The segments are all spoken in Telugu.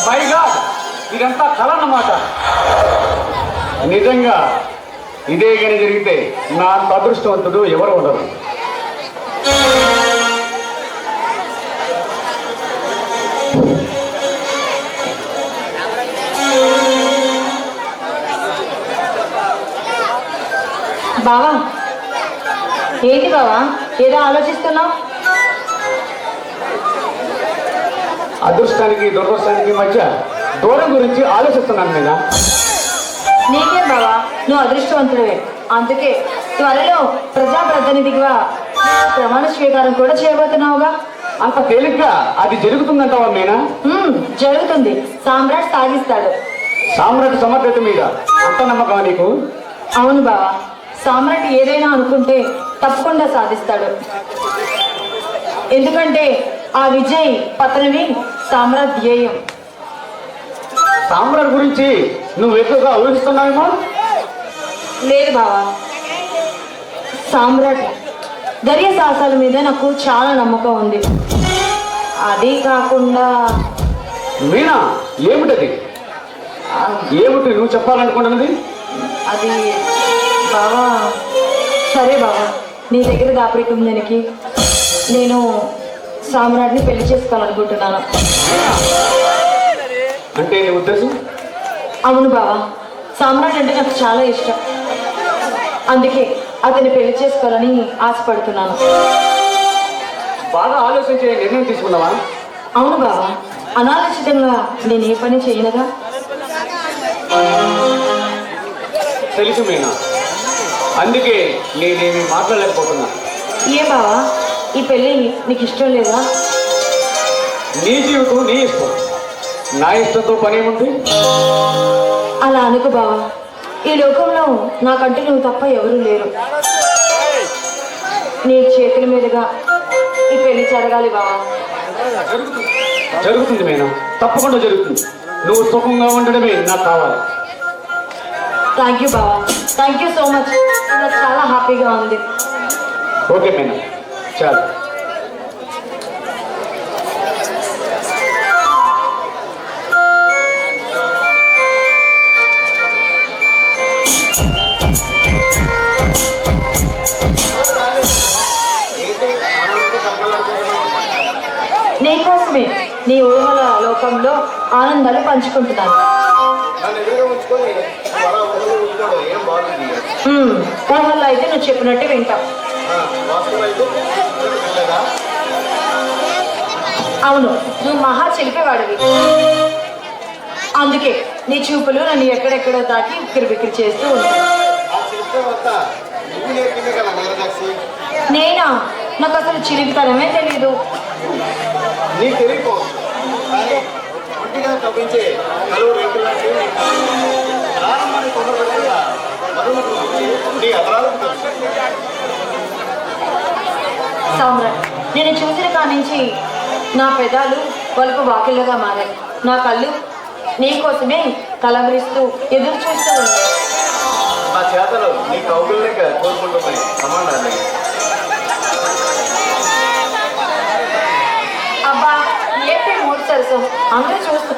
మై గాడ్, ఇదంతా కల అన్నమాట. నిజంగా ఇదే కానీ జరిగితే నా అంత అదృష్టవంతుడు ఎవరు ఉండరు. బావా, ఏంటి బావా ఏదో ఆలోచిస్తున్నావు? అదృష్టానికి దురదృష్టానికి మధ్య దూరం గురించి ఆలోచిస్తున్నాను నేను. నీకే బావా, నువ్వు అదృష్టవంతుడివే. అందుకే త్వరలో ప్రజాప్రతినిధిగా ప్రమాణ స్వీకారం కూడా చేయబోతున్నావుగా. అంత తేలిగ్గా అది జరుగుతుందంటావా మీనా? జరుగుతుంది. సామ్రాట్ సాగిస్తాడు. సామ్రాట్ సమర్థత మీద అంత నమ్మకమా నీకు? అవును బావా, సామ్రాట్ ఏదైనా అనుకుంటే తప్పకుండా సాధిస్తాడు. ఎందుకంటే ఆ విజయ్ పతనమే సామ్రాట్ ధ్యేయం. సామ్రాట్ గురించి నువ్వు ఎక్కువగా ఊహిస్తున్నావేమో? లేదు బావా, సామ్రాట్ ధైర్య సాహసాల మీద నాకు చాలా నమ్మకం ఉంది. అది కాకుండా మీనా, ఏమిటది? ఏమిటి నువ్వు చెప్పాలనుకుంటున్నది? అది బావా, సరే బావా, నీ దగ్గర దాపరికం దానికి నేను సామ్రాట్ని పెళ్లి చేసుకోవాలనుకుంటున్నాను. అంటే నీ ఉద్దేశం? అవును బావా, సామ్రాట్ అంటే నాకు చాలా ఇష్టం. అందుకే అతన్ని పెళ్లి చేసుకోవాలని ఆశపడుతున్నాను. బాగా ఆలోచించే నిర్ణయం తీసుకున్నావా? అవును బావా, అనాలోచితంగా నేను ఏ పని చేయనుగా. తెలుసు మీనా, అందుకే నేనేమి మాట్లాడలేకపోతున్నా. ఏ బావా, ఈ పెళ్ళి నీకు ఇష్టం లేదా? నీ జీవితం నీ ఇష్టం, నా ఇష్టంతో పనేముంది? అలా అనుకు బావా, ఈ లోకంలో నాకంటే నువ్వు తప్ప ఎవరూ లేరు. నీ చేతుల మీదుగా ఈ పెళ్లి జరగాలి బావా. జరుగుతుంది మీనా, తప్పకుండా జరుగుతుంది. నువ్వు సుఖంగా ఉండడమే నాకు కావాలి. థ్యాంక్ యూ బావా, థ్యాంక్ యూ సో మచ్. నాకు చాలా హ్యాపీగా ఉంది. ఓకే మీనా, చాలు. నీకోసమే నీ ఊహల లోకంలో ఆనందాలు పంచుకుంటున్నాను. ఊహల్లో అయితే నువ్వు చెప్పినట్టే వింటావు. అవును, నువ్వు మహా చిలిపేవాడివి. అందుకే నీ చూపులు నన్ను ఎక్కడెక్కడో తాకి బిక్కిరి చేస్తూ ఉంటాయి. నేనా? నాకు అసలు చిలిపితనమే తెలీదు. సామ్రాట్, నేను చూసిన కానించి నా పెదాలు వలుపు వాకిళ్ళగా మారాయి. నా కళ్ళు నీకోసమే కలవరిస్తూ ఎదురు చూస్తూ ఉన్నాయి. అబ్బా, ఏంటి మూడు సరసం? అందరూ చూస్తూ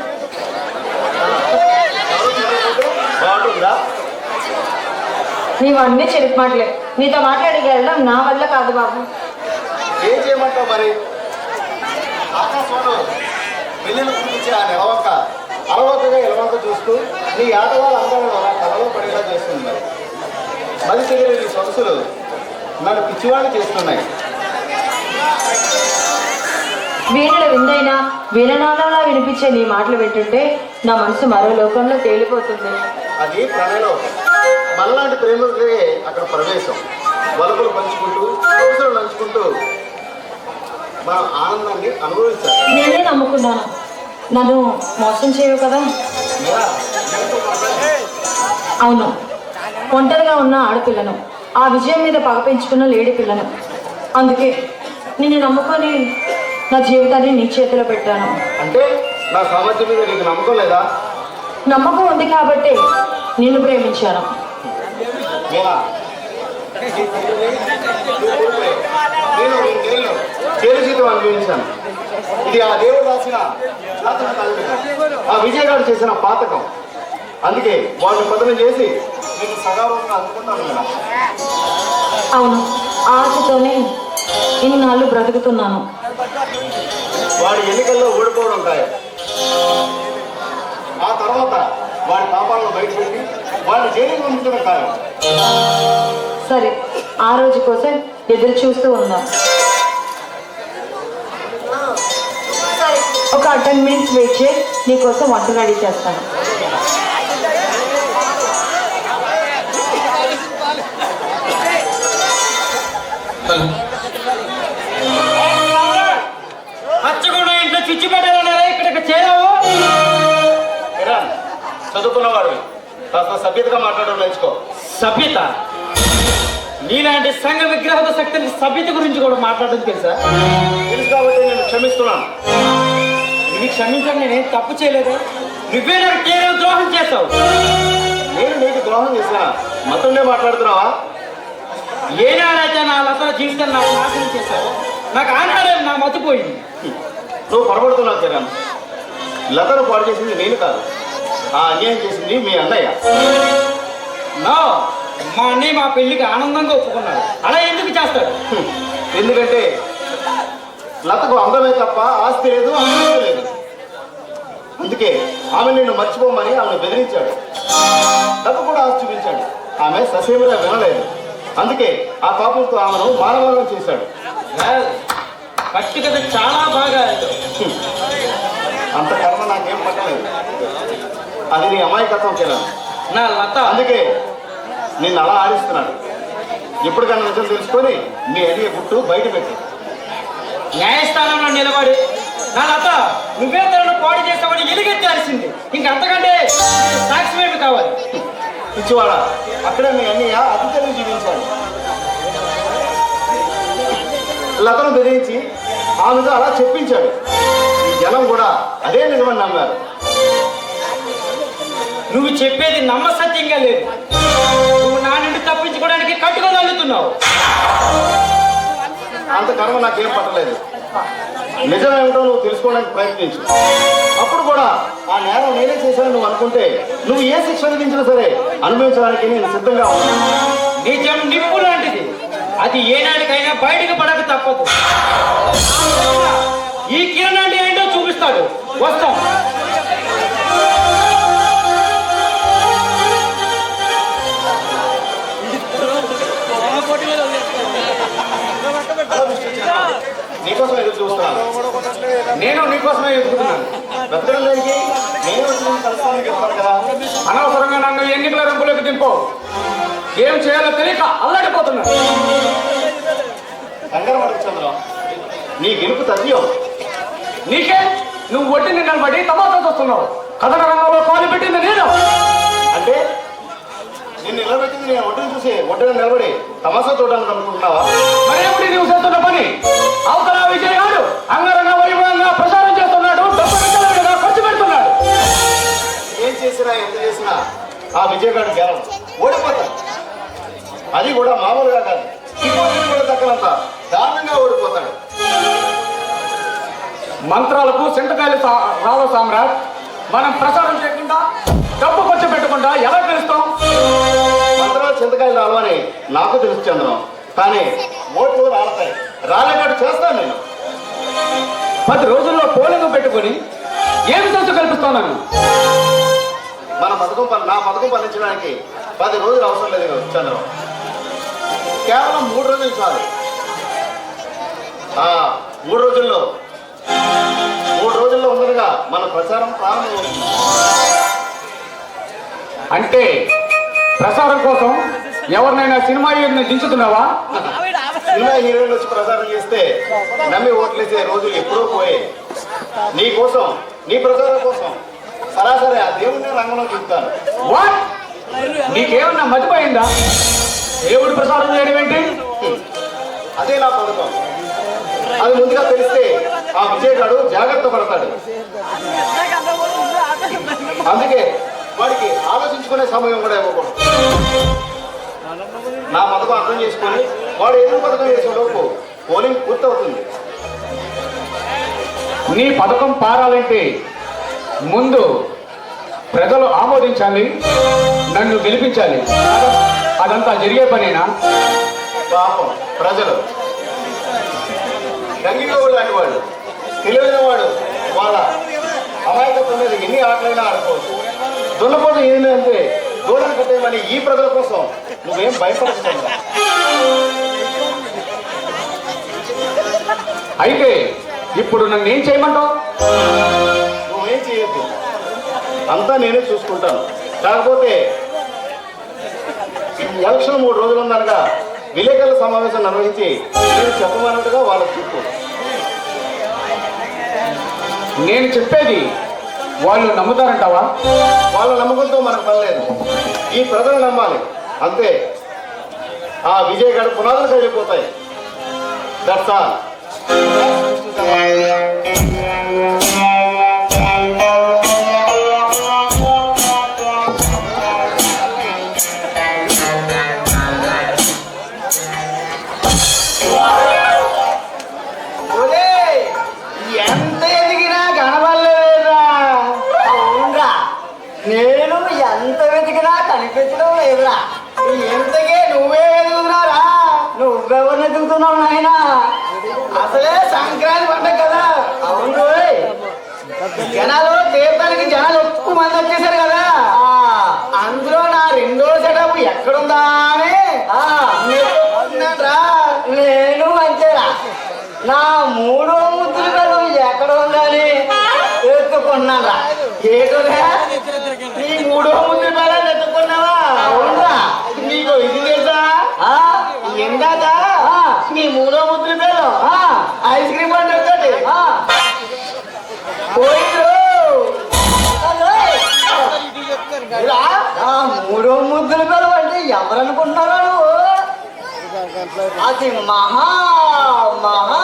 నీవన్నీ చెరుపు మాటలే. నీతో మాట్లాడి వెళ్ళడం నా వల్ల కాదు బాబు. ఏం చేయమంటావు మరి? ఆకాశంలో పిల్లలు గురించి ఆ నిలవక అలవకగా ఎలవంక చూస్తూ నీ ఆటవాళ్ళు అందరూ కలలో పడేలా చేస్తుంది. మరి తెలియని నీ సొగసులు నన్ను పిచ్చివాళ్ళు చేస్తున్నాయి. వీణుల విందైనా వీణనాదంలా వినిపించే నీ మాటలు వింటుంటే నా మనసు మరో లోకంలో తేలిపోతుంది. అది ప్రణయలోకం. మనలాంటి ప్రేమికులే అక్కడ ప్రవేశం. వలుపులు పంచుకుంటూ సొగసులు నంచుకుంటూ మనం ఆనందాన్ని అనుభవించాలి. నేనే నమ్ముకున్నాను, నన్ను మోసం చేయవు కదా. అవును, ఒంటరిగా ఉన్న ఆడపిల్లను, ఆ విజయం మీద పగ పెంచుకున్న లేడి పిల్లను. అందుకే నిన్ను నమ్ముకొని నా జీవితాన్ని నీ చేతిలో పెట్టాను. అంటే నా సామర్థ్యం మీద నీకు నమ్మకం లేదా? నమ్మకం ఉంది కాబట్టి నిన్ను ప్రేమించాను. నేను 2 ఏళ్ళు జైలు జీతం అనుభవించాను. ఇది ఆ దేవుడు రాసిన శాసన కాగితం. ఆ విజయగాడు చేసిన పాతకం. అందుకే వాళ్ళని పతనం చేసి నేను సగౌరవంగా అందుకుంటాను కదా. అవును, ఆశతోనే ఇన్నాళ్ళు బ్రతుకుతున్నాను. వాడి ఎన్నికల్లో ఓడిపోవడం ఖాయం. ఆ తర్వాత వాడి పాపాలను బయటపెట్టి వాడిని జైలుకి పంపించడం ఖాయం. సరే, ఆ రోజు కోసం ఎదురు చూస్తూ ఉందాం. ఒక 10 మినిట్స్ వెయిట్ చేయి, నీకోసం వంట రెడీ చేస్తాను. పచ్చకుండా ఇంట్లో చిచ్చు పెట్టాలన్నారా? ఇక్కడికి చేరావు. చదువుకున్నవాడు కాస్త సభ్యతగా మాట్లాడడం నేర్చుకో. సభ్యత? నీలాంటి సంఘ విగ్రహత శక్తులు సభ్యత గురించి కూడా మాట్లాడడం తెలుసా? తెలుసు కాబట్టి నేను క్షమిస్తున్నాను. ఇవి క్షమించడం నేనేం తప్పు చేయలేదు. నువ్వే నాకు కేవలం ద్రోహం చేస్తావు. నేను నీకు ద్రోహం చేశానా? మతంలో మాట్లాడుతున్నావా? ఏనాడైతే నా లతల జీవితాన్ని నాకు నాశనం చేశావు, నాకు ఆనాడే నా మతిపోయింది. నువ్వు పొరపడుతున్నావు కిరణ్. లతను పాడు చేసింది నేను కాదు, ఆ అన్యాయం చేసింది మీ అన్నయ్య. నా మా అన్నయ్య మా పెళ్లికి ఆనందంగా ఒప్పుకున్నాడు. అలా ఎందుకు చేస్తాడు? ఎందుకంటే లతకు అందమే తప్ప ఆస్తి లేదు, అందమే లేదు. అందుకే ఆమె నిన్ను మర్చిపోమని ఆమెను బెదిరించాడు. డబ్బు కూడా ఆస్తి చూపించాడు. ఆమె ససేమిరా వినలేదు. అందుకే ఆ పాపంతో ఆమెను మానవాళం చేశాడు. కట్టు కథ చాలా బాగా. అంత కర్మ నాకేం పట్టలేదు. అది నీ అమాయకత్వం కిరణ్. నా లత అందుకే నిన్ను అలా ఆడిస్తున్నాడు. ఎప్పటికన్నా నిజం తెలుసుకొని నీ అడిగే గుట్టు బయట పెట్టి న్యాయస్థానంలో నిలబడి నా లత నువ్వే తనను పాడు చేస్తావని ఎలుగెత్తాల్సింది. ఇంకంతకంటే సాక్ష్యం ఏమి కావాలి? పిచ్చివాడ, అక్కడే మీ అన్నయ్య అతి తెలివి జీవించాడు. లతను బెదిరించి ఆమెతో అలా చెప్పించాడు. ఈ జనం కూడా అదే నిజమని నమ్మారు. నువ్వు చెప్పేది నమ్మసత్యంగా లేదు. నువ్వు నా నుండి తప్పించుకోవడానికి కట్టుకొని అల్లుతున్నావు. అంత కర్మ నాకేం పట్టలేదు. నిజమేమిటో నువ్వు తెలుసుకోవడానికి ప్రయత్నించు. అప్పుడు కూడా ఆ నేరం నేనే చేశాను నువ్వు అనుకుంటే నువ్వు ఏ శిక్ష విధించినా సరే అనుభవించడానికి నేను సిద్ధంగా ఉన్నాను. నిజం నిప్పు లాంటిది. అది ఏనాటికైనా బయటకు పడక తప్పదు. ఈ కిరణాన్ని ఏంటో చూపిస్తాడు. వస్తాం. నీకోసం ఎదురు చూస్తున్నాను. నేను నీకోసమే ఎదుగుతున్నాను. బ్రతకడం లేనికి నేను వచ్చి నిన్ను కలుస్తానని చెప్పాను కదా. అనవసరంగా నన్ను ఎన్నికల రంపులోకి దింపో. ఏం చేయాలో తెలియక అల్లడిపోతున్నా. కంగారు పడకు చంద్రం, నీ గెలుపు తథ్యం. నీకే నువ్వు ఒడ్డుని నిలబడి తమాషా చూస్తున్నావు. కథన రంగంలో కాలు పెట్టింది నేను. అంటే నిన్ను నిలబెట్టింది నేను ఒడ్డును చూసి ఒడ్డున నిలబడి తమాషా చూడడానికి అనుకుంటున్నావా? మరేమిటి నువ్వు చేస్తున్న పని? అవతల విజయ్ గారు అంగరంగ వైభవంగా ప్రచారం చేస్తున్నాడు. డబ్బు ఖర్చు పెడుతున్నాడు. ఏం చేసినా ఎంత చేసినా ఆ విజయగాడు గెలవ ఓడిపోతాడు. అది కూడా మామూలుగా కాదు, ఇంకోటి కూడా దక్కనంత దారుణంగా ఓడిపోతాడు. మంత్రాలకు సింటకాయలు రావు సామ్రాట్. మనం ప్రచారం చేయకుండా డబ్బు ఖర్చు పెట్టకుండా ఎలా తెలుస్తాం? మంత్రాలు చింతకాయలు రావని నాకు తెలుసు చంద్రం. కానీ ఓట్లు రాలతాయి. రాలేటట్టు చేస్తాను నేను. 10 రోజుల్లో పోలింగ్ పెట్టుకొని ఏమి సంస్థ కల్పిస్తున్నాను? నా పథకం పండించడానికి 10 రోజులు అవసరం లేదు చంద్రం. కేవలం 3 రోజులు చాలు. 3 రోజుల్లో ఉన్నదిగా మన ప్రచారం ప్రారంభమవుతుంది. అంటే ప్రచారం కోసం ఎవరినైనా సినిమా హీరోని దించుతున్నావా? సినిమా హీరోయిన్ వచ్చి ప్రచారం చేస్తే నమ్మి ఓట్లేసే రోజులు ఎప్పుడో పోయాయి. నీ కోసం, నీ ప్రచారం కోసం సరాసరి ఆ దేవుడిని రంగంలో చూపుతాను. వాట్? నీకేమన్నా మతిపోయిందా? దేవుడు ప్రసారం చేయడం ఏంటి? అదే నా పథకం. అది ముందుగా తెలిస్తే ఆ విజయగాడు జాగ్రత్త పడతాడు. అందుకే వాడికి ఆలోచించుకునే సమయం కూడా ఇవ్వకూడదు. నా పథకం అర్థం చేసుకొని వాడు ఏదో పథకం వేసేలోపు పోలింగ్ పూర్తవుతుంది. నీ పథకం పారాలంటే ముందు ప్రజలు ఆమోదించాలి, నన్ను గెలిపించాలి. అదంతా జరిగే పనేనా? పాపం ప్రజలు గంగిగోవుడు లాంటి వాడు, తెలివైన వాడు, వాళ్ళ అమాయకత్వం మీద ఎన్ని ఆటలైనా ఆడుకోవచ్చు. దున్నపోతు ఏంటంటే దూడను కట్టేయమని ఈ ప్రజల కోసం నువ్వేం భయపడుతున్నావు? అయితే ఇప్పుడు నన్ను ఏం చేయమంటావు? నువ్వేం చేయొద్దు, అంతా నేనే చూసుకుంటాను. కాకపోతే ఎలక్షన్ 3 రోజులు ఉందనగా విలేకరుల సమావేశం నిర్వహించి నేను చెప్పమన్నట్టుగా వాళ్ళకి చెప్పు. నేను చెప్పేది వాళ్ళు నమ్ముతారంటావా? వాళ్ళ నమ్మకంతో మనకు పని లేదు, ఈ ప్రజలు నమ్మాలి అంతే. ఆ విజయ్ గడ పునాదులు కలిగిపోతాయి. That's all. ఎంత ఎదిగినా కనబడలేదురా. అవునరా, నేను ఎంత వెతికినా కనిపించడం లేదురా. ఎంతకే నువ్వే ఎదుగుతున్నారా? నువ్వెవరిని ఎదుగుతున్నావు నాయన? అసలే సంక్రాంతి పండుగ కదా. అవును, జనాలు తీర్థానికి జనాలు ఎక్కువ మంది వచ్చేసారు కదా. అందులో నా 2వ సెటప్ ఎక్కడుందా అని నేను అంతేరా. నా 3వ ముద్దులు కదా ఎక్కడ ఉందని ఎత్తుకున్నారా. ఏటోరా నీ 3వ ముద్దులు కదా ఎత్తుకున్నావా? అవునా, నీకు ఇది తెలుసా? ఎందాక నీ 3వ ముద్దులు పేరు ఐస్ క్రీమ్ అంటే పోయిండు. 3వ ముద్దులు పేరు అంటే ఎవరనుకుంటున్నారా నువ్వు? అది మహా మహా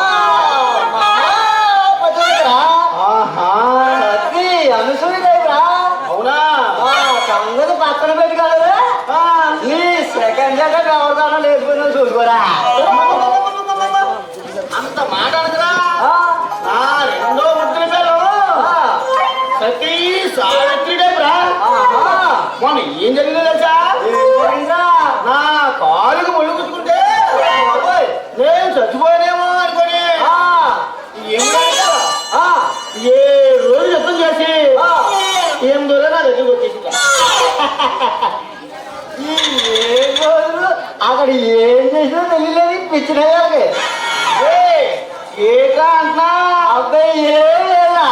సతీ అనసూయరా. అవునా? సంగతి పక్కన పెట్టుకోలేదా? నీ సెకండ్ అవగాహన లేకపోయినా చూసుకోరా. అంత మాట్లాడుతురా. నా 2వ ముద్దుల పేరు సతీ సావిత్రి రా. మొన్న ఏం జరిగిందో తెలుసా? నా కాలుకి ముళ్ళు కుట్టుకుంటే నేను చచ్చిపోయానేమో అనుకోని ఏ రోజు యుద్ధం చేసి 8 రోజులు నా దగ్గరకు వచ్చేసి ఏ రోజులు అక్కడ ఏం చేసినా తెలియలేదు పిచ్చినయ్యాలి. ఏటా అంటున్నా? అబ్బాయి ఏం లేదా.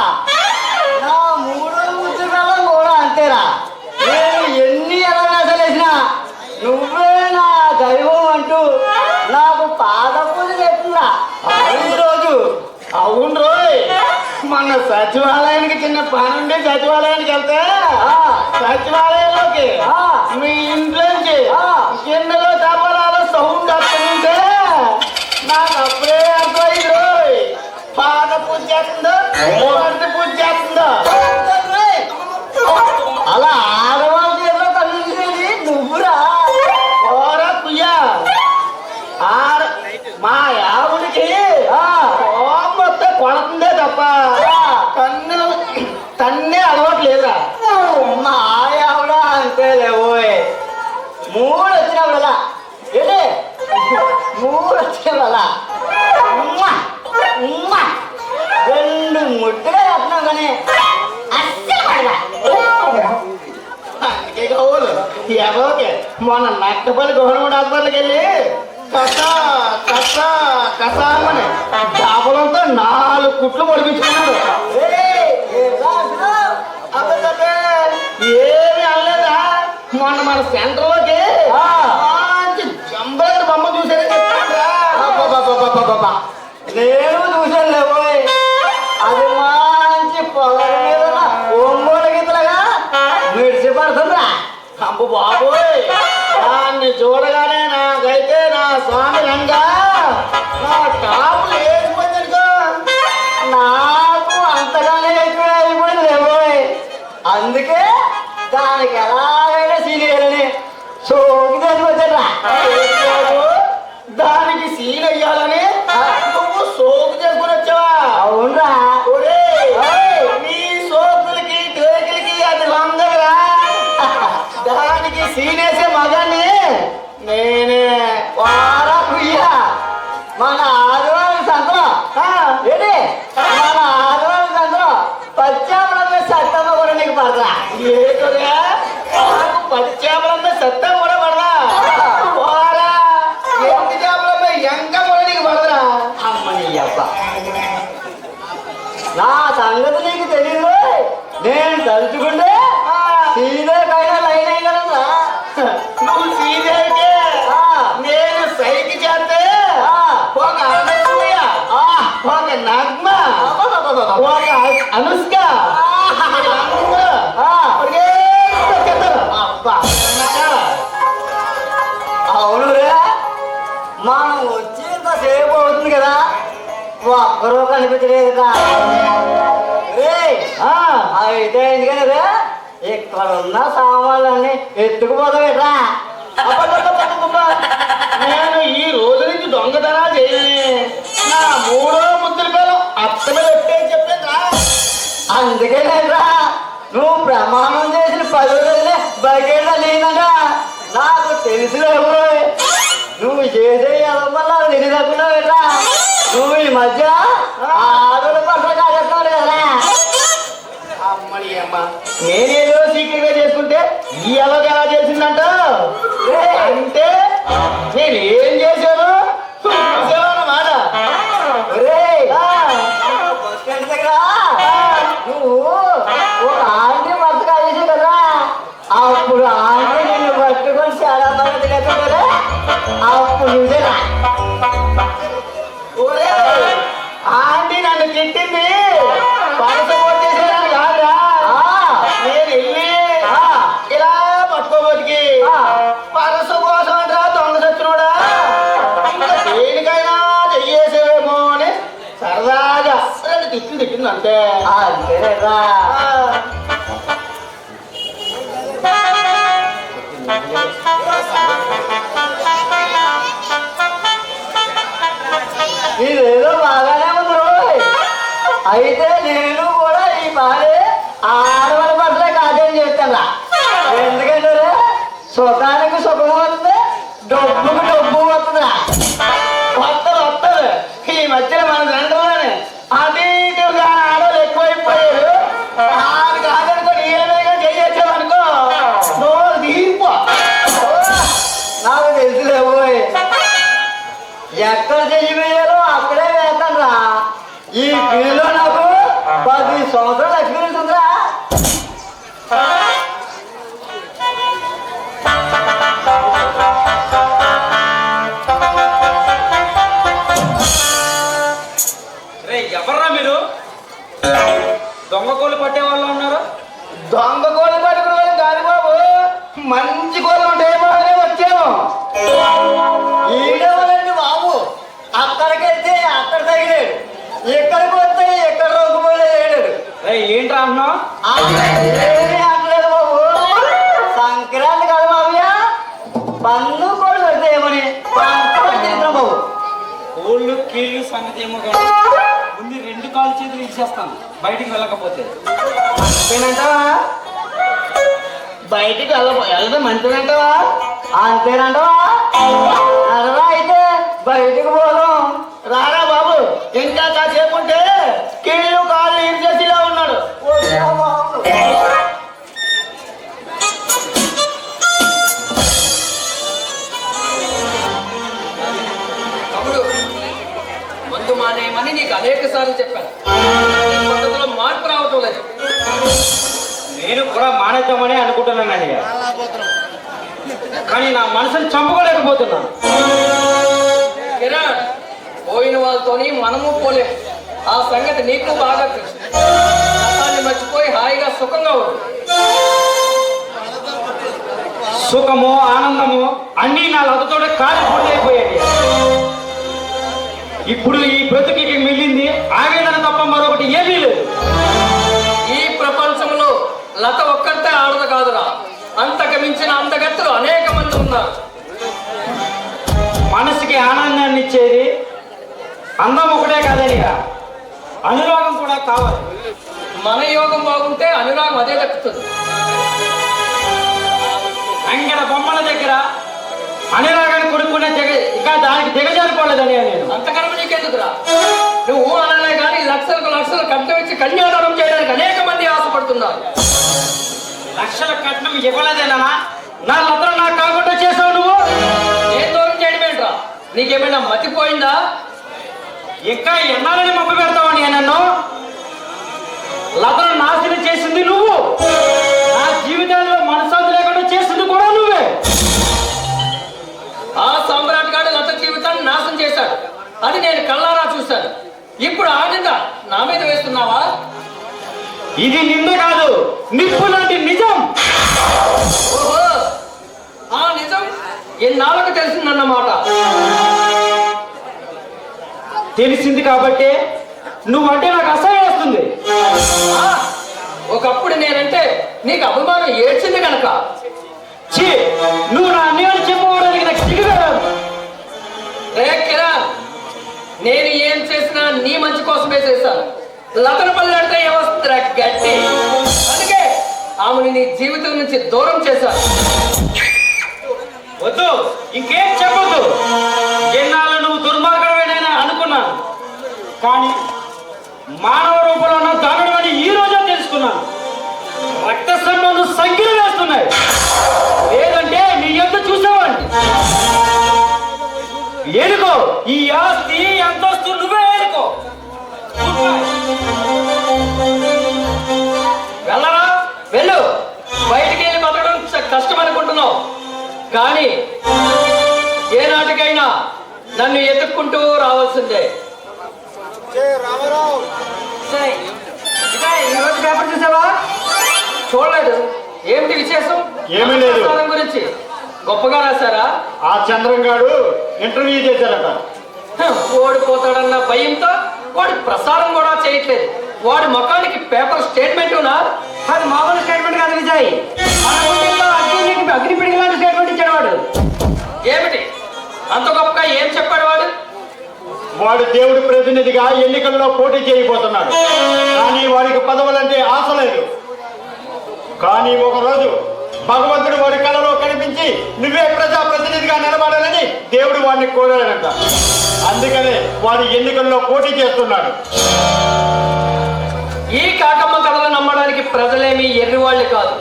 నా 3వ ముద్దుల కూడా అంతేరా. నేను ఎన్ని ఎలాగాసాలు వేసినా నువ్వే నా దైవం అంటూ నాకు పాద పూజ చేస్తుందా రోజు. అవును రోయ్, మొన్న సచివాలయానికి చిన్న పని ఉండి సచివాలయానికి వెళ్తే సచివాలయంలోకి మీ ఇంట్లోంచి కిందలో తప్పలాలో సౌండ్ వస్తుంటే నాకు అప్పుడే అర్థమైంది రోయ్. పాద పూజ చేస్తుందో పూజ చేస్తుందో. అలా ఆడవాళ్ళ చేతిలో కలిసి నువ్వురా. ఓరా కుయ్యా, మా ఆవుడికి మొత్తం కొడుతుందే తప్ప కన్ను తన్నే అలవాటు లేదా. మా ఆవిడ అంతే లేవోయ్. 3 వచ్చినప్పుడలా ఏంటి 3 వచ్చినప్పుడలా 2 ముట్టుగా చెప్తున్నావు కానీ అస్సలు పడదా. అందుకే కావాలి ఎవరికి మొన్న నక్కపల్లి గవర్నమెంట్ హాస్పిటల్కి వెళ్ళి కసా కసా కసామని చేపలంతో 4 కుట్లు పొడిపించుకున్నాడు. ఏమి అనలేదా? మొన్న మన సెంటర్లోకి మంచి జంబలకి బొమ్మ చూసారని చెప్తారా? నేను చూసాను లేబోయ్. అది మంచి పొగల మీద ఒంగోలు గీతలుగా మిడిసి పడుతుందా. అమ్మ బాబోయ్, దాన్ని చూడగానే నాకైతే నా స్వామి రంగా నా టాపులు వేసిపోయిందనుకో. నాకు అంతగానే ఎక్కువ అయిపోయింది లేబోయ్. అందుకే దానికి ఎలాగైనా సీనియర్ని సోకి చచ్చిపోతారా. నా సంగతి నీకు తెలియదు. నేను తలుచుకుంటే సీదేకైనా లైన్ అయ్యగలరా? నువ్వు సీదేకే, నేను సైకి చేస్తే ఒక అనసూయ, ఒక నగ్మ, ఒక అనుష్క, అవును రే, మనం వచ్చి ఇంతసేపు అవుతుంది కదా, ఒక్కరూ కనిపించలేదు. రే అయితే ఎందుకని రే ఇక్కడ ఉన్న సామాన్లన్నీ ఎత్తుకుపోతావేట్రా? నేను ఈ రోజు నుంచి దొంగతనాలు చేయని నా 3వ ముద్దుల పేరు అత్తమే పెట్టే చెప్పేదా. అందుకేనేట్రా నువ్వు ప్రమాణం చేసిన 10 రోజులే బయట లేదంట. నాకు తెలుసులేవు, నువ్వు చేసే వల్ల తెలియదనుకున్నావేట్రా. నువ్వు ఈ మధ్య ఆడోళ్ళ పట్ల కాదేస్తావు కదరా. అమ్మని అమ్మ, నేనేదో సీక్రెట్ గా చేసుకుంటే ఈ ఎలాగ ఎలా చేసిందంట అంటే నేను ఏం చేశాను అన్నమాట. బస్ స్టాండ్ దగ్గర నువ్వు ఒక ఆంటీ భర్త కాదేసావు కదా, అప్పుడు ఆంటీ నిన్ను పట్టుకొని చాలా బాగా తినేస్తాడు. అప్పుడు నువ్వేనా ఒరే, ఆంటీ నన్ను తిట్టింది పరస కొట్టేసాను కాదురా. నేను వెళ్ళి ఇలా పట్టుకోబోతికి పరస కోసం అంటా దొంగ సచ్చినోడా, ఇంకా దేనికైనా చెయ్యేసేవేమో అని సరదాగా రెండు తిట్టింది అంతే. అంతేరా. ఇదేదో బాగానే ఉంది రోయ్. అయితే నేను కూడా ఈ బాలే ఆడవాళ్ళ పట్లే కాదేం చేస్తాను. ఎందుకంటే సుఖానికి సుఖం వస్తుంది, డబ్బుకి డబ్బు వస్తుందిరా. వస్తుంది ఈ మధ్యన మన జంటలోనే అటు ఇటుగా ఆడవాళ్ళు ఎక్కువైపోయారు. అది కాదనుకో ఏమైనా చెయ్యొచ్చామనుకో నోరు తీరిపో. నాకు తెలుసులేవు, ఎక్కడ చెయ్యి వేయాలో అక్కడే వేస్తాను రా. ఈ ఫీల్డ్లో నాకు 10 సంవత్సరాల ఎక్స్పీరియన్స్ ఉందిరా. ఎవర్రా మీరు? దొంగ కోళ్ళు పట్టే వాళ్ళు ఉన్నారు. దొంగ కోళ్ళు పట్టుకునే కాదు బాబు, మంచి కోళ్ళు ఉంటాయేమో అని వచ్చాము. ఈడవలండి బాబు, అక్కడికి వెళ్తే అక్కడ తగిలేడు, ఎక్కడికి వస్తే ఎక్కడ రోగుపోలేడు. ఏంట్రా అంటున్నావు? ఏమీ అనలేదు బాబు. సంక్రాంతి కాదు బాబుయ్య, పన్ను కూడా పెడితే ఏమని తింటాం బాబు. కోళ్ళు కీళ్ళు సంగతి ఏమో కానీ ముందు 2 కాళ్ళు చేతులు ఇచ్చేస్తాను బయటికి వెళ్ళకపోతే. అంతేనంటావా? బయటికి వెళ్దాం మంచిదంటావా? అంతేనంటావా? అలా అయితే బయటకు పోదాం. రారా బాబు, ఇంకా కాసేపు ఉంటే కీళ్ళు కాళ్ళు ఇరిచేసిలా ఉన్నాడు. తమ్ముడు, మందు మానేయమని నీకు అనేక సార్లు చెప్పాను. పద్ధతిలో మార్పు రావటం లేదు. నేను కూడా మానేద్దామని అనుకుంటున్నాను అన్నయ్య, కానీ నా మనసుని చంపుకోలేకపోతున్నాను. కిరణ్, పోయిన వాళ్ళతోని మనము పోలేము. ఆ సంగతి నీకు బాగా తెలుసు. కష్టాన్ని మర్చిపోయి హాయిగా సుఖంగా ఉంది. సుఖము ఆనందము అన్నీ నా లతతోనే కాలిపోయిపోయాయి. ఇప్పుడు ఈ బ్రతుకి మిగిలింది ఆవేదన తప్ప మరొకటి ఏమీ లేదు. ఈ ప్రపంచంలో లత ఒక్కరితే ఆడదు కాదురా, అంతకు మించిన అందగత్తెలు అనేక మంది ఉన్నారు. మనసుకి ఆనందాన్ని ఇచ్చేది అందం ఒకటే కాదని అనురాగం కూడా కావాలి. మన యోగం బాగుంటే అనురాగం అదే దక్కుతుంది. అంగడ బొమ్మల దగ్గర అనురాగాన్ని కొనుక్కునే ఇంకా దానికి దిగజారిపోలేదని నేను. అంతకన్నా నీకెందుకురా? నువ్వు అనలే కానీ లక్షలకు లక్షలు కట్నం ఇచ్చి కన్యాదానం చేయడానికి అనేక మంది ఆశపడుతున్నారు. లక్షల కట్నం ఇవ్వలేదేనా? నా లతను నాకు కాకుండా చేసావు నువ్వు. ఏం దూరం చేయడం ఏంట్రా? నీకేమైనా మతిపోయిందా? ఇంకా ఎన్నాలని మబ్బు పెడతావని నన్ను? అది నేను కళ్ళారా చూశాను. ఇప్పుడు ఆ నింద నా మీద వేస్తున్నావా? ఇది నింద కాదు, నిప్పు లాంటి నిజం. ఓహో, ఆ నిజం ఎన్నాళ్ళకు తెలిసిందన్నమాట. తెలిసింది కాబట్టి నువ్వంటే నాకు అసహ్యం వస్తుంది. ఆ, ఒకప్పుడు నేనంటే నీకు అభిమానం ఏడ్చింది కనుక. ఛీ, నువ్వు నా అన్యాయం చెప్పుకోవడానికి నాకు సిగ్గురాదు. రే కిరణ్, నేను ఏం చేసినా నీ మంచి కోసమే చేశాను. లతన పల్లెడితే ఏమొస్తుందిరా గట్టి. అందుకే ఆమెను నీ జీవితం నుంచి దూరం చేశాను. వద్దు, ఇంకేం చెప్పొద్దు. ఎన్నాళ్ళు నువ్వు దుర్మార్గమేనని అనుకున్నాను, కానీ మానవ రూపంలో ఉన్న దానుడు అని ఈ రోజే తెలుసుకున్నాను. రక్త సంబంధం సంఖ్యలు వేస్తున్నాయి. లేదంటే నీ ఎంత చూసేవాడిని. ఏనుకో, ఈ ఆస్తి అంతస్తు నువ్వే ఏనుకో. వెళ్ళరా, వెళ్ళు. బయటికి వెళ్ళి బతకడం కష్టం అనుకుంటున్నావు, కానీ ఏనాటికైనా నన్ను ఎత్తుక్కుంటూ రావాల్సిందే. రామారావు, ఈరోజు పేపర్ చూసావా? చూడలేదు. ఏమిటి విశేషం? ఏమీ లేదు. ప్రసాదం గురించి గొప్పగా రాశారా? ఆ చంద్రంగాడు ఇంటర్వ్యూ చేశారట. ఓడిపోతాడన్న భయంతో వాడు ప్రసారం కూడా చేయట్లేదు. వాడి ముఖానికి పేపర్ స్టేట్మెంట్ అది మామూలు స్టేట్మెంట్ కాదు విజయ్. అగ్ని పిడికి లాంటి స్టేట్మెంట్ ఇచ్చాడు వాడు. ఏమిటి అంత గొప్పగా ఏం చెప్పాడు వాడు? వాడు దేవుడి ప్రతినిధిగా ఎన్నికల్లో పోటీ చేయబోతున్నాడు, కానీ వాడికి పదవులంటే ఆశ లేదు. కానీ ఒకరోజు భగవంతుడు వాడి కళలో కనిపించి నువ్వే ప్రజా ప్రతినిధిగా నిలబడాలని దేవుడు వాడిని కోరాడంట. అందుకనే వాడు ఎన్నికల్లో పోటీ చేస్తున్నాడు. ఈ కాకమ్మ కథలు నమ్మడానికి ప్రజలేమి ఎర్రివాళ్ళు కాదు.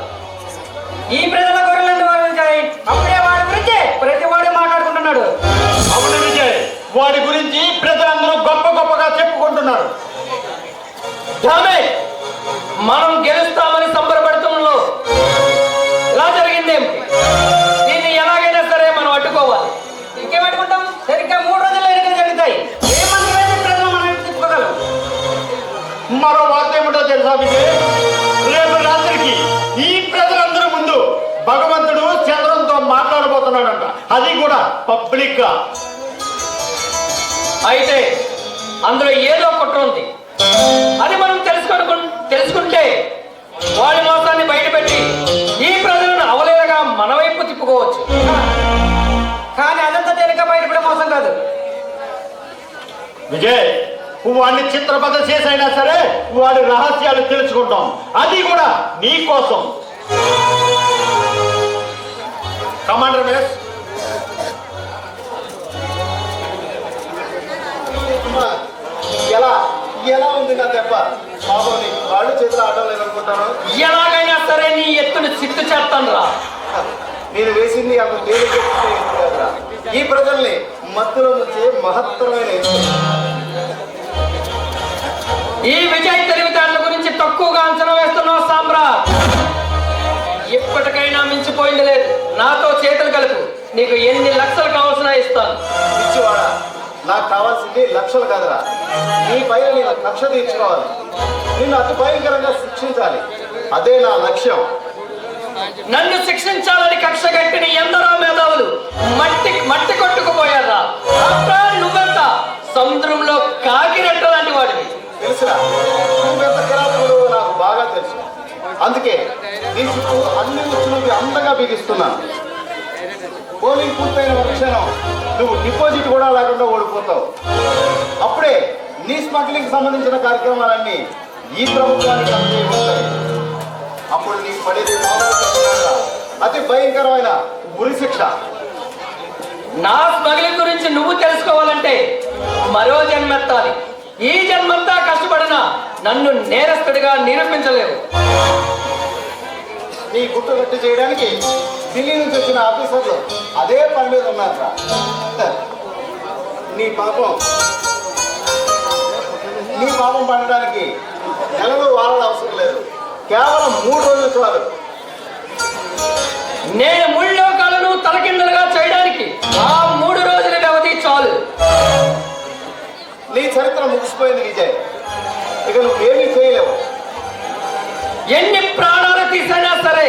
ఈ ప్రజల గొర్రెలంటే వాడు విజయ్. అప్పుడే వాడి గురించి ప్రతి వాడు మాట్లాడుకుంటున్నాడు. అవును విజయ్, వాడి గురించి ప్రజలందరూ గొప్ప గొప్పగా చెప్పుకుంటున్నారు. మనం గెలుస్తామని సంబరపడుతున్నలో ఇలా జరిగిందేమిటి? దీన్ని ఎలాగైనా సరే మనం అడ్డుకోవాలి. ఇంకేమనుకుంటాం? సరిగ్గా 3 రోజుల్లో ఎన్నికలు జరుగుతాయి. ఏ మంత్రి ప్రజలు మనం తిప్పుకోగలం. మరో వార్త ఏమిటో తెలుసా విజయ్? రేపు రాత్రికి ఈ ప్రజలందరూ ముందు భగవంతుడు చంద్రంతో మాట్లాడబోతున్నాడంట. అది కూడా పబ్లిక్ గా. అయితే అందులో ఏదో కుట్ర ఉంది. అది మనం తెలుసుకుంటే వాడి మోసాన్ని బయటపెట్టి ఈ ప్రజలను అవలేలగా మన వైపు తిప్పుకోవచ్చు. కానీ అదంతా తేలిక బయటపడే మోసం కాదు విజయ్, వాడిని చిత్రపద చేసైనా సరే వాడి రహస్యాలు తెలుసుకుంటాం. అది కూడా నీ కోసం. కమాండర్ రమేష్, ఎలా ఎలా ఉంది నా దెబ్బ? పాపం నీకు కాళ్ళు చేతులు ఆడడం లేదనుకుంటాను. ఎలాగైనా సరే నీ ఎత్తును చిత్తు చేస్తాను రా. నేను వేసింది అంత తేలిక కదరా. ఈ ప్రజల్ని మత్తులో వచ్చే మహత్తరమైన ఎత్తు. ఈ విజయ్ తెలివితేటల గురించి తక్కువగా అంచనా వేస్తున్నావు సామ్రాట్. ఇప్పటికైనా మించిపోయింది లేదు. నాతో చేతులు కలుపు. నీకు ఎన్ని లక్షలు కావాల్సిన ఇస్తాను. పిచ్చివాడా, నాకు కావాల్సింది లక్షలు కాదురా. నీ పైన నేను కక్ష తీర్చుకోవాలి. నిన్ను అతి భయంకరంగా శిక్షించాలి. అదే నా లక్ష్యం. నన్ను శిక్షించాలని కక్ష కట్టిన ఎందరో మేధావులు మట్టి కొట్టుకుపోయారా? నువ్వెంత సముద్రంలో కాకిరెట్ట లాంటి వాడివి. తెలుసురా, నువ్వెంత కిరాతకుడు నాకు బాగా తెలుసు. అందుకే నీ చుట్టూ అన్ని ఉచ్చులకి అంతగా బిగిస్తున్నాను. పోలింగ్ పూర్తయిన క్షణం నువ్వు డిపాజిట్ కూడా లేకుండా ఓడిపోతావు. అప్పుడే నీ స్మగ్లింగ్ సంబంధించిన కార్యక్రమాలన్నీ ఈ ప్రభుత్వానికి అందజేయబడతాయి. అప్పుడు నీకు పడేది అతి భయంకరమైన ఉరి శిక్ష. నా స్మగ్లింగ్ గురించి నువ్వు తెలుసుకోవాలంటే మరో జన్మెత్తాలి. ఈ జన్మంతా కష్టపడినా నన్ను నేరస్తుడిగా నిరూపించలేవు. నీ గుట్టు గట్టి చేయడానికి ఢిల్లీ నుంచి వచ్చిన ఆఫీసర్లు అదే పని మీద ఉన్నారా? నీ పాపం పండడానికి నెలలు వారాలు అవసరం లేదు. కేవలం 3 రోజులు చాలు. నేను ముళ్ళోకాలను తలకిందలుగా చేయడానికి ఆ 3 రోజుల వ్యవధి చాలు. నీ చరిత్ర ముగిసిపోయింది విజయ్. ఇక నువ్వేమీ చేయలేవు. ఎన్ని ప్రాణాలు తీసైనా సరే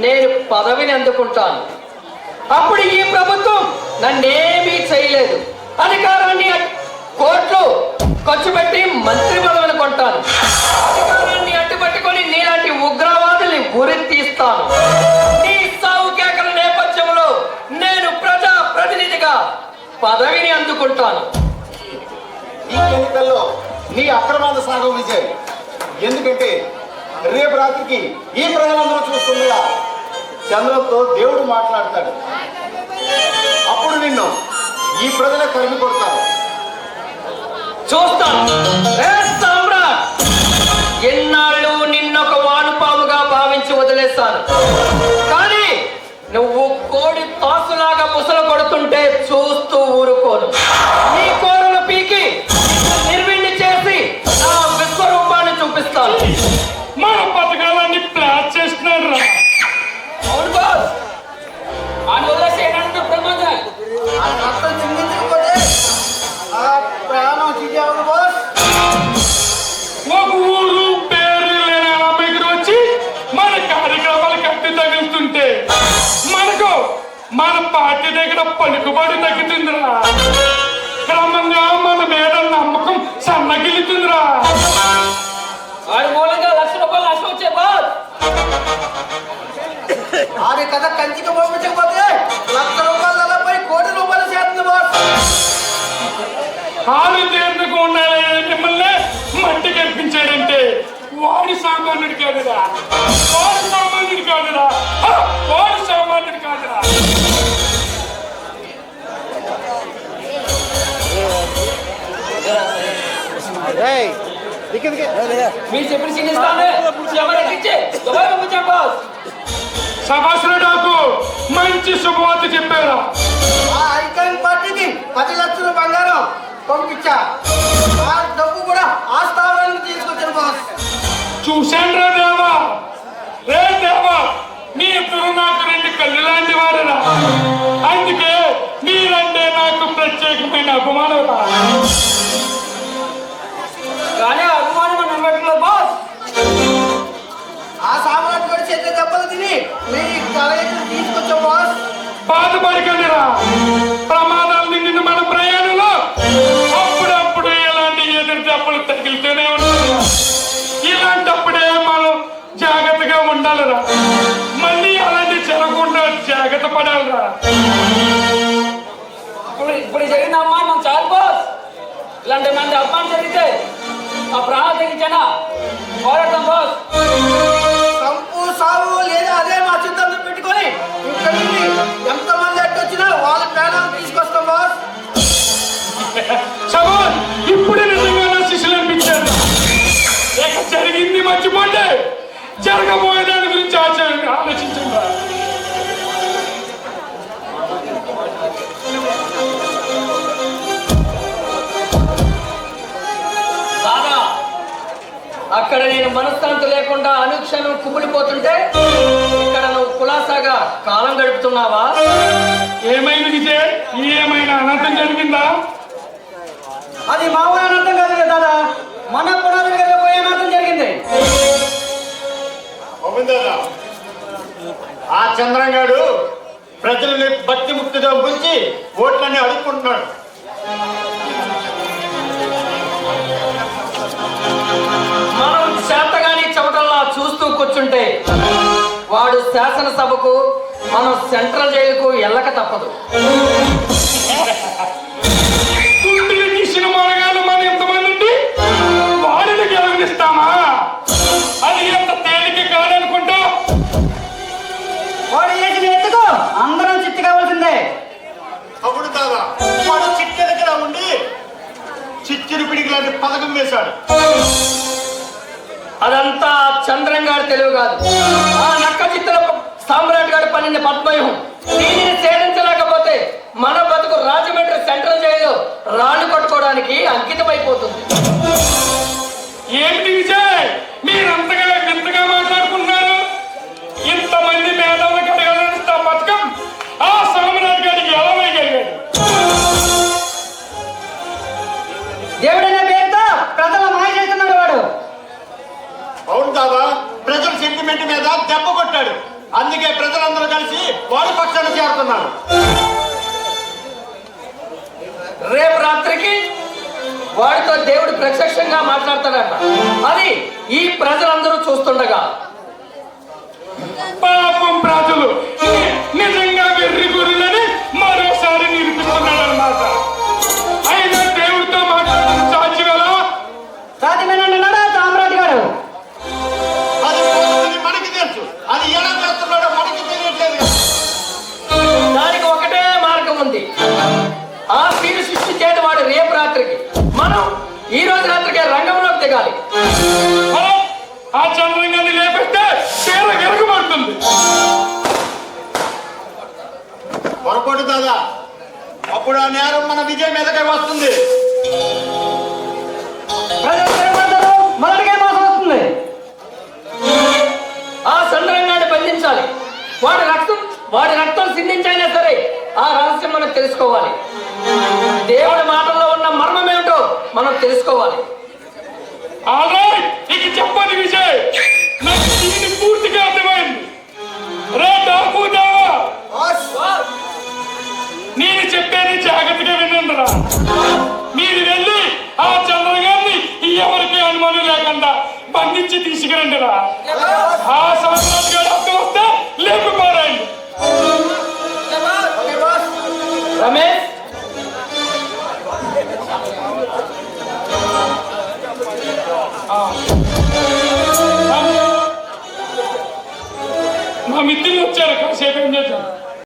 నేను పదవిని అందుకుంటాను. అప్పుడు ఈ ప్రభుత్వం నన్నేమీ చేయలేదు. అధికారాన్ని కోట్లు ఖర్చు పెట్టి మంత్రి పదవిని కొంటాను. అధికారాన్ని అడ్డుపట్టుకొని నీలాంటి ఉగ్రవాదుల్ని ఉరి తీస్తాను. నీ సాగు కేకల నేపథ్యంలో నేను ప్రజా ప్రతినిధిగా పదవిని అందుకుంటాను. ఈ ఎన్నికల్లో నీ అక్రమాలు సాగవు విజయ్. ఎందుకంటే రేపు రాత్రికి ఈ ప్రజలందరూ చూస్తుండగా చంద్రంతో దేవుడు మాట్లాడతాడు. అప్పుడు నిన్ను ఈ ప్రజల తరిమి కొడతారు. చూస్తాను. సామ్రాట్, ఎన్నాళ్ళు నిన్నొక వానుపాముగా భావించి వదిలేస్తాను. కానీ నువ్వు కోడి తాసులాగా ముసలు కొడుతుంటే చూస్తూ ఊరుకోను. నీ కోరలు పీకి నిర్విణ్ణి చేసి నా విశ్వరూపాన్ని చూపిస్తాను. మన పథకాలన్నీ ప్లాన్ చేస్తున్నారు రా. అవును బాస్, అని వదిలేసి ఏంటంటే ప్రమాదం. ఆ రక్తం చిందించకపోతే ఆ ప్రాణం చిజావు బాస్. ఒక ఊరు పేరు లేని అమ్మాయికి వచ్చి మన కార్యక్రమాలు కట్టి తగులుతుంటే మనకు మన పార్టీ దగ్గర పలుకుబడి తగ్గుతుందిరా. క్రమంగా మన మీద నమ్మకం సన్నగిలుతుందిరా. వాడి మూలంగా ₹1,00,000 నష్టం వచ్చే బాస్. ఆడి కథ కంచికి పంపించకపోతే ₹1,00,000 పోయి ₹1,00,00,000 చేస్తుంది బాస్. ఆరు తీర్థకు ఉండాలి మిమ్మల్ని మట్టి కనిపించాడంటే వాడి సామాన్యుడు కాదురా. వాడు సామాన్యుడు కాదురా. వాడు సామాన్యుడు కాదురా. మీరు చెప్పిన చిన్నిస్తాను ఎవరికి పంపించాం బాస్. సభాసుల డాకు మంచి శుభవార్త చెప్పారా. ఆ ఐకాన్ పార్టీకి 10 లక్షల బంగారం పంపించా. ఆ డబ్బు కూడా ఆ స్థావరానికి తీసుకొచ్చాను బాస్. చూశాను రా దేవా. రే దేవా, మీ ఇద్దరు నాకు 2 కళ్ళు లాంటి వారురా. అందుకే మీరంటే నాకు ప్రత్యేకమైన అభిమానం రా. కానీ అభిమానం నమ్మకంలో బాస్. ఆ సామ్రాట్ కూడా చేసే దెబ్బలు తిని మీ కలయికలు తీసుకొచ్చాం బాస్. బాధపడకండిరా. ప్రమాదాలు నిండిన మన ప్రయాణంలో అప్పుడప్పుడు ఇలాంటి ఎదురు దెబ్బలు తగిలితూనే ఉంటాయి. ఇలాంటప్పుడే మనం జాగ్రత్తగా ఉండాలిరా. మళ్ళీ అలాంటి జరగకుండా జాగ్రత్త పడాలిరా. ఇప్పుడు జరిగిన అమ్మాయి మనం చాలు బాస్. ఇలాంటి మంది అమ్మాయి జరిగితే ఆ ప్రాణం తెగించానా పోరాడతాం బాస్. సంపు సాగు లేదా అదే మా సిద్ధాంతం పెట్టుకొని ఇక్కడ నుండి ఎంతమంది అడ్డొచ్చినా వాళ్ళ ప్రాణాలు తీసుకొస్తాం బాస్. సమాన్ ఇప్పుడు నిజంగా నా శిష్యులు అనిపించారు. ఇక జరిగింది మర్చిపోండి. జరగబోయే దాని గురించి ఆలోచించండి. దాదా, అక్కడ నేను మనశ్శాంతి లేకుండా అనుక్షణం కుమిలిపోతుంటే ఇక్కడ నువ్వు కులాసాగా కాలం గడుపుతున్నావా? ఏమైంది విజయ్? ఏమైనా అనర్థం జరిగిందా? అది మా ఊరి అర్థం కాదు కదా దాదా. మన పునాదులు కదా పోయే అర్థం జరిగింది. గోవిందరా, ఆ చంద్రంగాడు ప్రజల్ని భక్తి ముక్తితో ముంచి ఓట్లన్నీ అడుక్కుంటున్నాడు. మనం చేతగాని చెమటల్లా చూస్తూ కూర్చుంటే వాడు శాసనసభకు మనం సెంట్రల్ జైలుకు వెళ్ళక తప్పదు. గుండెలు తీసిన మొరగాలు మన ఎంతమంది ఉండి వాడిని గెలవనిస్తామా? అది ఎంత తేలిక కాదనుకుంటా. వాడు చేసిన ఎత్తుకు అందరం చిత్తి కావాల్సిందే. అప్పుడు దాదా వాడు చిట్ట దగ్గర ఉండి చిచ్చురు పిడికి లాంటి పథకం వేశాడు. అదంతా చంద్రం గారి తెలివి కాదు. ఆ నక్క చిత్తుల సామ్రాట్ గారి పనిని పద్మవ్యూహం. దీనిని ఛేదించలేకపోతే మన బతుకు రాజమండ్రి సెంట్రల్ జైలు రాళ్ళు కొట్టుకోవడానికి అంకితమైపోతుంది. ఏంటి విజయ్ మీరంతగా వింతగా మాట్లాడుకుంటున్నారు? ఇంతమంది మేధావులకు అడగలేని పథకం ఆ సామ్రాట్ గారికి ఎలా వేయగలిగాడు? దెబ్బ కొట్టాడు. అందుకే ప్రజలందరూ కలిసి వాడి పక్షాన చేరుతున్నారు. రేపు రాత్రికి వాడితో దేవుడు ప్రత్యక్షంగా మాట్లాడతాడట. అది ఈ ప్రజలందరూ చూస్తుండగా పాపం ప్రజలు నిజంగా వెర్రి గురులని మరోసారి నిరూపిస్తున్నాడు అన్నమాట. అయినా దేవుడితో మాట్లాడడం సాధ్యమేలా? సాధ్యమేనన్నాడా సామ్రాట్ గారు? అది పోతుందని మనకి తెలుసు. అది ఎలా చేస్తున్నాడో మనకి తెలియట్లేదు. దానికి ఒకటే మార్గం ఉంది. ఆ తీరు సృష్టి చేయడం వాడు రేపు రాత్రికి, మనం ఈ రోజు రాత్రికే రంగంలోకి దిగాలి. ఆ చంద్రంగాన్ని లేపెడితే తీర వెరగబడుతుంది. పొరపాటు దాదా, అప్పుడు ఆ నేరం మన విజయం మీదకే వస్తుంది. మొదటికే మోసం వస్తుంది. ఆ చంద్రంగాన్ని బంధించాలి. వాడి రక్తం సిందించైనా సరే ఆ రహస్యం మనం తెలుసుకోవాలి. దేవుడి మాటల్లో ఉన్న మర్మం ఏమిటో మనం తెలుసుకోవాలి. ఇక చెప్పండి విజయ్, నాకు దీన్ని పూర్తిగా అర్థమైంది. రే దాకుదావా, నేను చెప్పేది జాగ్రత్తగా వినండిరా. మీరు వెళ్ళి ఆ చంద్రగారిని ఎవరికి అనుమానం లేకుండా బంధించి తీసుకురండిరా. ఆ సామ్రాట్ గారు అర్థం వస్తే లేకపోరాయండి. రమేష్, మా మిత్రులు వచ్చారు, కాసేపు ఏం చేద్దాం.